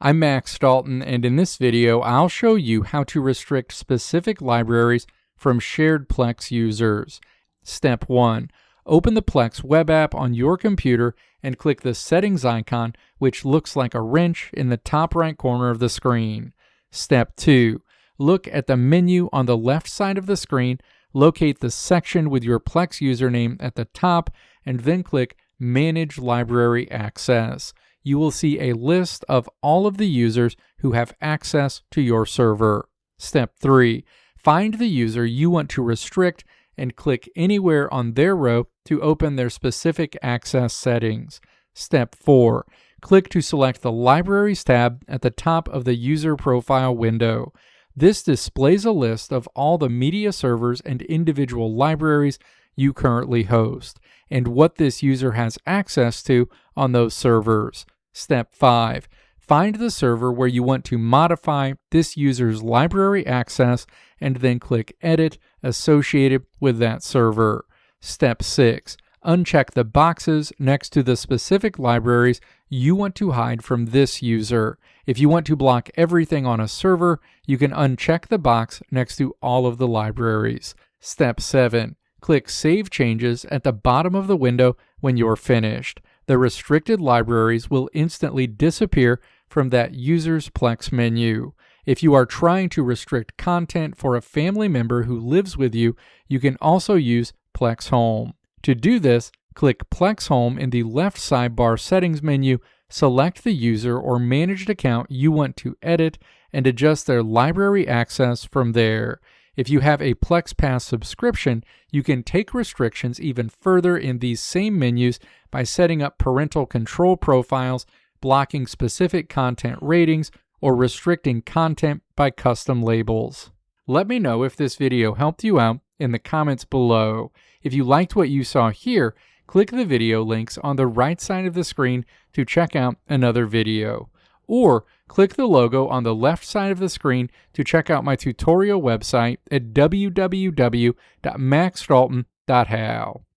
I'm Max Dalton, and in this video, I'll show you how to restrict specific libraries from shared Plex users. Step 1. Open the Plex web app on your computer and click the settings icon, which looks like a wrench in the top right corner of the screen. Step 2. Look at the menu on the left side of the screen, locate the section with your Plex username at the top, and then click Manage Library Access. You will see a list of all of the users who have access to your server. Step 3. Find the user you want to restrict and click anywhere on their row to open their specific access settings. Step 4. Click to select the Libraries tab at the top of the user profile window. This displays a list of all the media servers and individual libraries you currently host, and what this user has access to on those servers. Step 5. Find the server where you want to modify this user's library access and then click Edit associated with that server. Step 6. Uncheck the boxes next to the specific libraries you want to hide from this user. If you want to block everything on a server, you can uncheck the box next to all of the libraries. Step 7. Click Save Changes at the bottom of the window when you're finished. The restricted libraries will instantly disappear from that user's Plex menu. If you are trying to restrict content for a family member who lives with you, you can also use Plex Home. To do this, click Plex Home in the left sidebar settings menu, select the user or managed account you want to edit, and adjust their library access from there. If you have a Plex Pass subscription, you can take restrictions even further in these same menus by setting up parental control profiles, blocking specific content ratings, or restricting content by custom labels. Let me know if this video helped you out in the comments below. If you liked what you saw here, click the video links on the right side of the screen to check out another video. Or click the logo on the left side of the screen to check out my tutorial website at www.maxdalton.how.